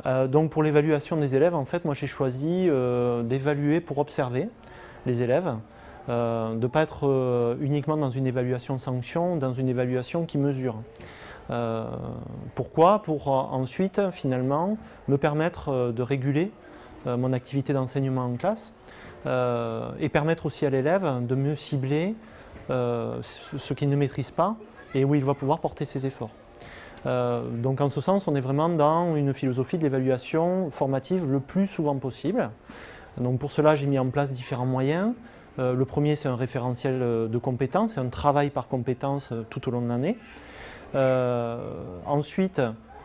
Donc pour l'évaluation des élèves, en fait, moi j'ai choisi d'évaluer pour observer les élèves, de ne pas être uniquement dans une évaluation sanction, dans une évaluation qui mesure. Pourquoi? Pour ensuite, finalement, me permettre de réguler mon activité d'enseignement en classe et permettre aussi à l'élève de mieux cibler ce qu'il ne maîtrise pas et où il va pouvoir porter ses efforts. Donc en ce sens, on est vraiment dans une philosophie de l'évaluation formative le plus souvent possible. Donc pour cela, j'ai mis en place différents moyens. Le premier, c'est un référentiel de compétences, c'est un travail par compétences tout au long de l'année. Ensuite,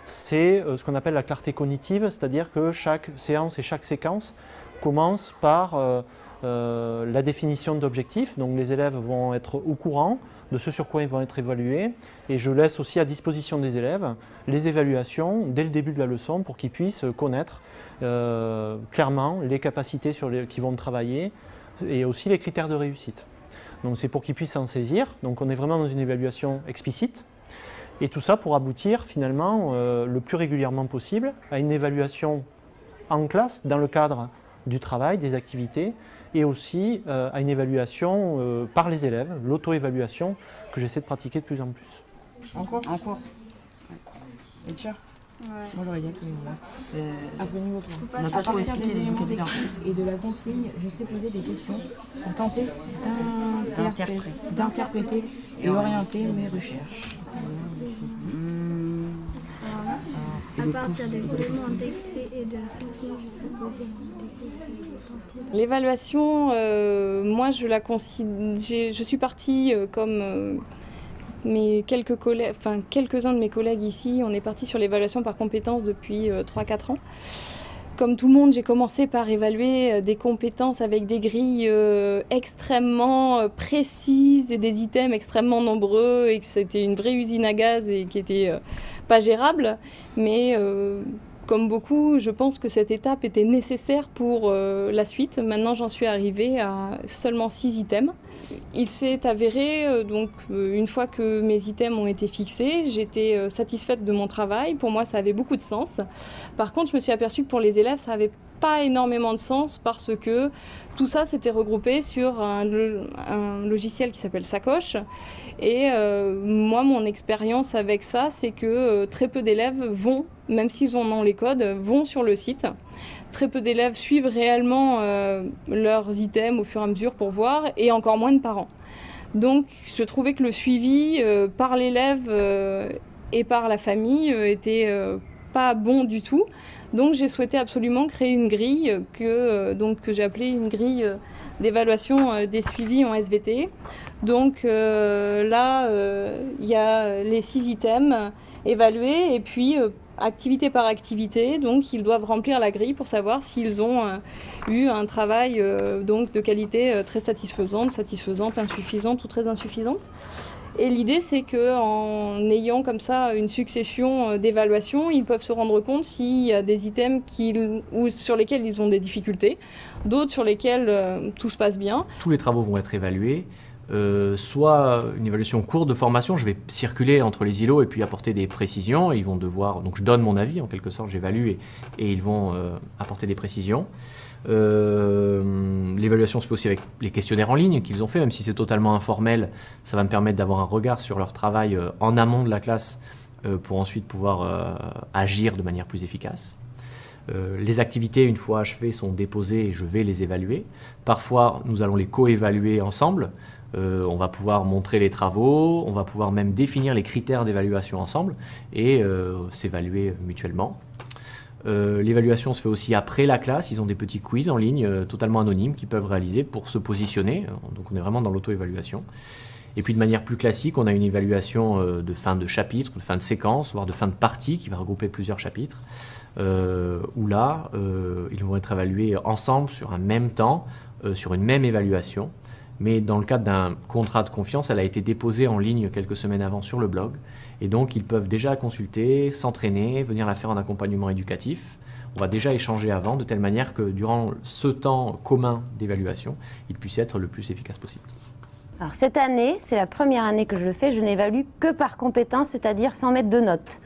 c'est ce qu'on appelle la clarté cognitive, c'est-à-dire que chaque séance et chaque séquence commence par la définition d'objectifs. Donc les élèves vont être au courant de ce sur quoi ils vont être évalués et je laisse aussi à disposition des élèves les évaluations dès le début de la leçon pour qu'ils puissent connaître clairement les capacités qu'ils vont travailler et aussi les critères de réussite. Donc c'est pour qu'ils puissent s'en saisir. Donc on est vraiment dans une évaluation explicite. Et tout ça pour aboutir finalement le plus régulièrement possible à une évaluation en classe dans le cadre du travail, des activités et aussi à une évaluation par les élèves, l'auto-évaluation que j'essaie de pratiquer de plus en plus. En cours. En cours. Et sûr. Ouais. Moi j'aurais dit que après niveau 3. On n'a pas trop expliqué les vocabulaires. Et de la consigne, je sais poser des questions pour tenter d'interpréter et orienter mes recherches. À partir des éléments décrits et de la consigne, je sais poser des questions pour tenter. L'évaluation, moi je suis partie comme quelques-uns de mes collègues ici, on est parti sur l'évaluation par compétences depuis 3-4 ans. Comme tout le monde, j'ai commencé par évaluer des compétences avec des grilles extrêmement précises et des items extrêmement nombreux et que c'était une vraie usine à gaz et qui était pas gérable. Mais comme beaucoup, je pense que cette étape était nécessaire pour la suite. Maintenant, j'en suis arrivée à seulement 6 items. Il s'est avéré, une fois que mes items ont été fixés, j'étais satisfaite de mon travail. Pour moi, ça avait beaucoup de sens. Par contre, je me suis aperçue que pour les élèves, ça n'avait pas énormément de sens parce que tout ça s'était regroupé sur un logiciel qui s'appelle Sacoche. Et moi, mon expérience avec ça, c'est que très peu d'élèves vont, même s'ils en ont les codes, vont sur le site. Très peu d'élèves suivent réellement leurs items au fur et à mesure pour voir, et encore moins de parents. Donc, je trouvais que le suivi par l'élève et par la famille était pas bon du tout. Donc, j'ai souhaité absolument créer une grille que j'ai appelée une grille d'évaluation des suivis en SVT. Donc là, il y a les 6 items évalués et puis activité par activité, donc ils doivent remplir la grille pour savoir s'ils ont eu un travail donc de qualité très satisfaisante, insuffisante ou très insuffisante. Et l'idée, c'est qu'en ayant comme ça une succession d'évaluations, ils peuvent se rendre compte s'il y a des items sur lesquels ils ont des difficultés, d'autres sur lesquels tout se passe bien. Tous les travaux vont être évalués. Soit une évaluation courte de formation, je vais circuler entre les îlots et puis apporter des précisions. Ils vont devoir, donc je donne mon avis en quelque sorte, j'évalue et ils vont apporter des précisions. L'évaluation se fait aussi avec les questionnaires en ligne qu'ils ont fait, même si c'est totalement informel, ça va me permettre d'avoir un regard sur leur travail en amont de la classe pour ensuite pouvoir agir de manière plus efficace. Les activités, une fois achevées, sont déposées et je vais les évaluer. Parfois, nous allons les co-évaluer ensemble. On va pouvoir montrer les travaux, on va pouvoir même définir les critères d'évaluation ensemble et s'évaluer mutuellement. L'évaluation se fait aussi après la classe. Ils ont des petits quiz en ligne totalement anonymes qu'ils peuvent réaliser pour se positionner. Donc on est vraiment dans l'auto-évaluation. Et puis de manière plus classique, on a une évaluation de fin de chapitre, de fin de séquence, voire de fin de partie qui va regrouper plusieurs chapitres. Où là, ils vont être évalués ensemble sur un même temps, sur une même évaluation. Mais dans le cadre d'un contrat de confiance, elle a été déposée en ligne quelques semaines avant sur le blog. Et donc, ils peuvent déjà consulter, s'entraîner, venir la faire en accompagnement éducatif. On va déjà échanger avant, de telle manière que durant ce temps commun d'évaluation, il puisse être le plus efficace possible. Alors cette année, c'est la première année que je le fais, je n'évalue que par compétence, c'est-à-dire sans mettre de notes.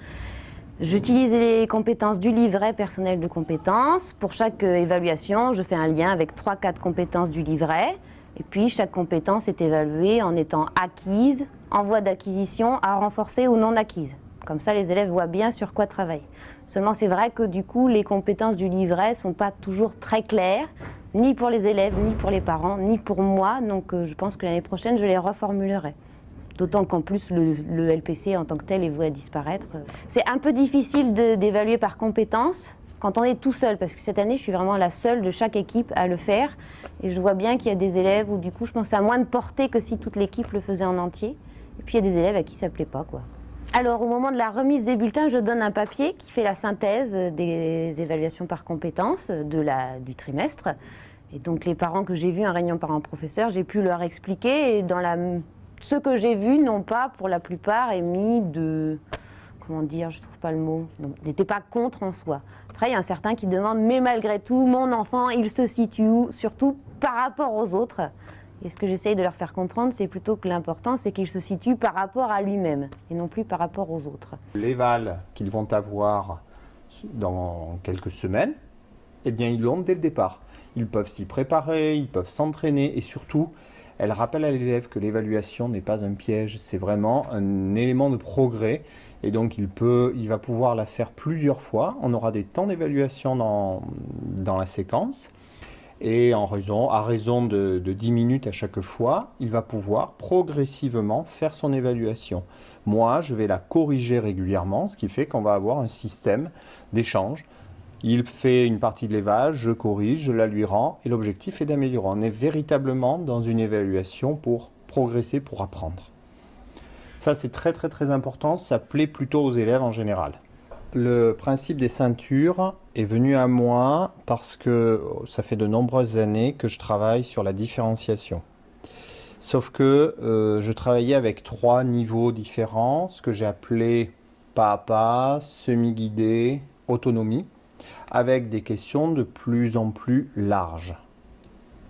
J'utilise les compétences du livret personnel de compétences. Pour chaque évaluation, je fais un lien avec 3-4 compétences du livret. Et puis, chaque compétence est évaluée en étant acquise, en voie d'acquisition, à renforcer ou non acquise. Comme ça, les élèves voient bien sur quoi travailler. Seulement, c'est vrai que du coup, les compétences du livret ne sont pas toujours très claires, ni pour les élèves, ni pour les parents, ni pour moi. Donc, je pense que l'année prochaine, je les reformulerai. D'autant qu'en plus, le LPC en tant que tel est voué à disparaître. C'est un peu difficile d'évaluer par compétence quand on est tout seul, parce que cette année, je suis vraiment la seule de chaque équipe à le faire. Et je vois bien qu'il y a des élèves où du coup, je pense que ça a moins de portée que si toute l'équipe le faisait en entier. Et puis, il y a des élèves à qui ça ne plaît pas, quoi. Alors, au moment de la remise des bulletins, je donne un papier qui fait la synthèse des évaluations par compétences du trimestre. Et donc, les parents que j'ai vus en réunion parents-professeurs, j'ai pu leur expliquer. Et ceux que j'ai vus n'ont pas, pour la plupart, émis de... Comment dire, je ne trouve pas le mot. N'étaient pas contre en soi. Après, il y a un certain qui demande, mais malgré tout, mon enfant, il se situe où? Surtout par rapport aux autres. Et ce que j'essaye de leur faire comprendre, c'est plutôt que l'important, c'est qu'il se situe par rapport à lui-même, et non plus par rapport aux autres. L'éval qu'ils vont avoir dans quelques semaines, eh bien, ils l'ont dès le départ. Ils peuvent s'y préparer, ils peuvent s'entraîner, et surtout, elle rappelle à l'élève que l'évaluation n'est pas un piège, c'est vraiment un élément de progrès. Et donc, il va pouvoir la faire plusieurs fois. On aura des temps d'évaluation dans la séquence. Et à raison de 10 minutes à chaque fois, il va pouvoir progressivement faire son évaluation. Moi, je vais la corriger régulièrement, ce qui fait qu'on va avoir un système d'échange. Il fait une partie de l'éval, je corrige, je la lui rends, et l'objectif est d'améliorer. On est véritablement dans une évaluation pour progresser, pour apprendre. Ça, c'est très très très important, ça plaît plutôt aux élèves en général. Le principe des ceintures est venu à moi parce que ça fait de nombreuses années que je travaille sur la différenciation. Sauf que je travaillais avec 3 niveaux différents, ce que j'ai appelé pas à pas, semi-guidé, autonomie, avec des questions de plus en plus larges.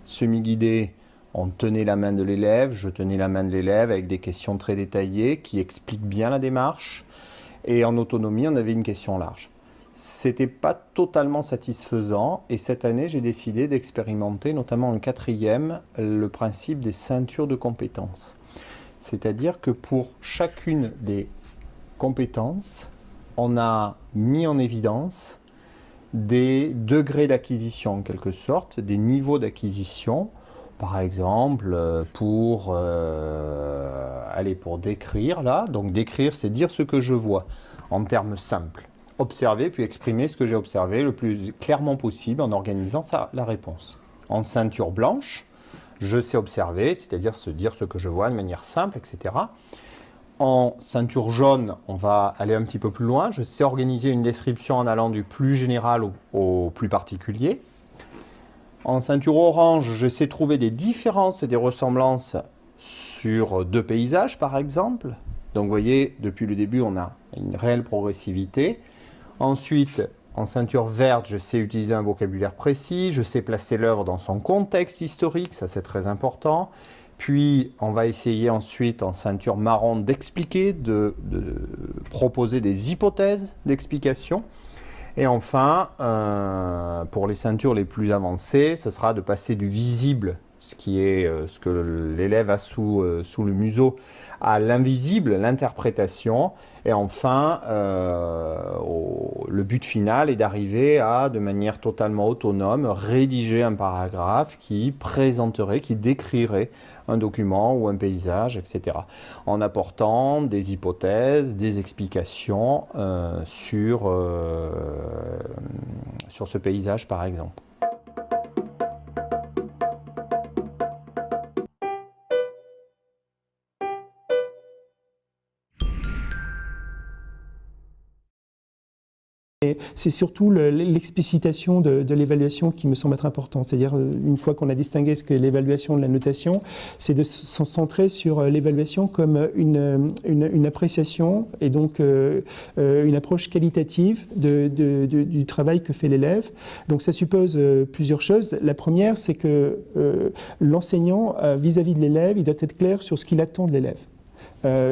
Semi-guidé, on tenait la main de l'élève, je tenais la main de l'élève avec des questions très détaillées qui expliquent bien la démarche. Et en autonomie, on avait une question large. C'était pas totalement satisfaisant et cette année, j'ai décidé d'expérimenter, notamment en 4e, le principe des ceintures de compétences. C'est-à-dire que pour chacune des compétences, on a mis en évidence des degrés d'acquisition en quelque sorte, des niveaux d'acquisition. Par exemple, pour décrire là, donc décrire c'est dire ce que je vois en termes simples. Observer puis exprimer ce que j'ai observé le plus clairement possible en organisant la réponse. En ceinture blanche, je sais observer, c'est-à-dire se dire ce que je vois de manière simple, etc. En ceinture jaune, on va aller un petit peu plus loin. Je sais organiser une description en allant du plus général au plus particulier. En ceinture orange, je sais trouver des différences et des ressemblances sur 2 paysages, par exemple. Donc, vous voyez, depuis le début, on a une réelle progressivité. Ensuite, en ceinture verte, je sais utiliser un vocabulaire précis. Je sais placer l'œuvre dans son contexte historique, ça c'est très important. Puis, on va essayer ensuite, en ceinture marron, d'expliquer, de proposer des hypothèses d'explication. Et enfin, pour les ceintures les plus avancées, ce sera de passer du visible, ce qui est ce que l'élève a sous le museau, à l'invisible, l'interprétation. Et enfin, le but final est d'arriver à, de manière totalement autonome, rédiger un paragraphe qui présenterait, qui décrirait un document ou un paysage, etc. En apportant des hypothèses, des explications sur ce paysage, par exemple. C'est surtout l'explicitation de l'évaluation qui me semble être importante. C'est-à-dire, une fois qu'on a distingué ce qu'est l'évaluation de la notation, c'est de se centrer sur l'évaluation comme une appréciation et donc une approche qualitative du travail que fait l'élève. Donc ça suppose plusieurs choses. La première, c'est que l'enseignant, vis-à-vis de l'élève, il doit être clair sur ce qu'il attend de l'élève.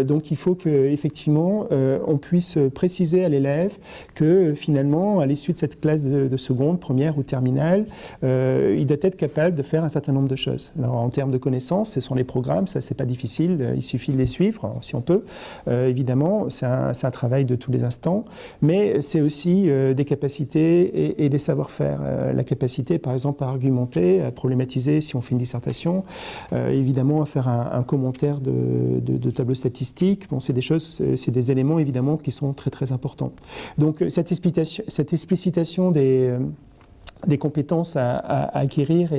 Donc il faut qu'effectivement on puisse préciser à l'élève que finalement à l'issue de cette classe de seconde, première ou terminale, il doit être capable de faire un certain nombre de choses. Alors en termes de connaissances, ce sont les programmes, ça c'est pas difficile, il suffit de les suivre si on peut. Évidemment, c'est un travail de tous les instants, mais c'est aussi des capacités et des savoir-faire. La capacité par exemple à argumenter, à problématiser si on fait une dissertation, évidemment à faire un commentaire de tableau statistique. Bon, c'est des choses, c'est des éléments évidemment qui sont très très importants. Donc cette explicitation des compétences à acquérir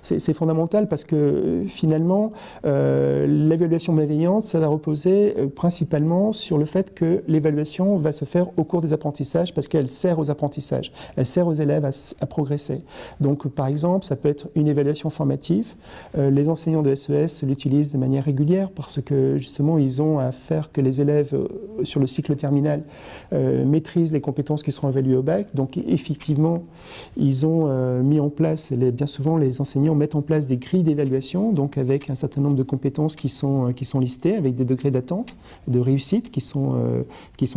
c'est fondamental parce que finalement l'évaluation bienveillante ça va reposer principalement sur le fait que l'évaluation va se faire au cours des apprentissages parce qu'elle sert aux apprentissages, elle sert aux élèves à progresser. Donc par exemple ça peut être une évaluation formative, les enseignants de SES l'utilisent de manière régulière parce que justement ils ont à faire que les élèves sur le cycle terminal maîtrisent les compétences qui seront évaluées au bac. Donc effectivement ils ont mis en place, bien souvent les enseignants mettent en place des grilles d'évaluation, donc avec un certain nombre de compétences qui sont listées, avec des degrés d'attente, de réussite qui sont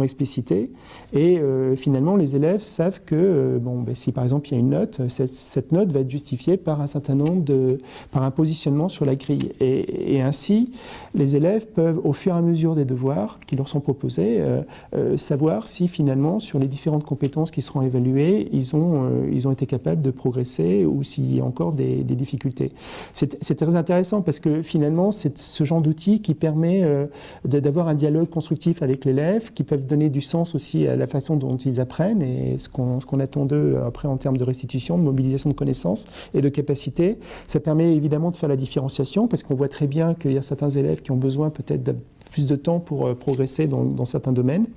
explicités. Et finalement, les élèves savent que si par exemple il y a une note, cette note va être justifiée par un certain nombre par un positionnement sur la grille. Et ainsi, les élèves peuvent, au fur et à mesure des devoirs qui leur sont proposés, savoir si finalement, sur les différentes compétences qui seront évaluées, ils ont été capables de progresser ou s'il y a encore des difficultés. C'est très intéressant parce que finalement, c'est ce genre d'outil qui permet d'avoir un dialogue constructif avec l'élève, qui peuvent donner du sens aussi à la façon dont ils apprennent et ce qu'on attend d'eux après en termes de restitution, de mobilisation de connaissances et de capacité. Ça permet évidemment de faire la différenciation parce qu'on voit très bien qu'il y a certains élèves qui ont besoin peut-être de plus de temps pour progresser dans certains domaines.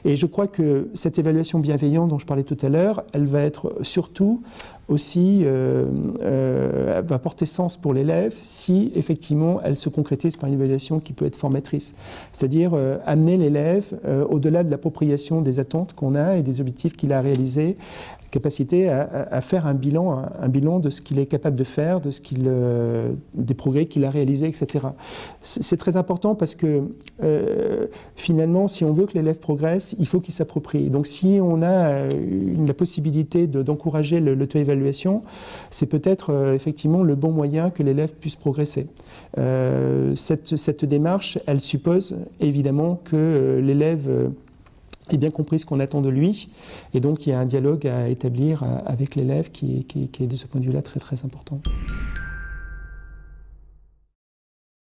Et je crois que cette évaluation bienveillante dont je parlais tout à l'heure, elle va être surtout aussi va porter sens pour l'élève si effectivement elle se concrétise par une évaluation qui peut être formatrice. C'est-à-dire amener l'élève au-delà de l'appropriation des attentes qu'on a et des objectifs qu'il a réalisés, capacité à faire un bilan de ce qu'il est capable de faire, des progrès qu'il a réalisés, etc. C'est très important parce que finalement, si on veut que l'élève progresse, il faut qu'il s'approprie. Donc si on a la possibilité d'encourager l'auto-évaluation, c'est peut-être effectivement le bon moyen que l'élève puisse progresser. Cette démarche, elle suppose évidemment que l'élève ait bien compris ce qu'on attend de lui, et donc il y a un dialogue à établir avec l'élève qui est de ce point de vue-là très très important.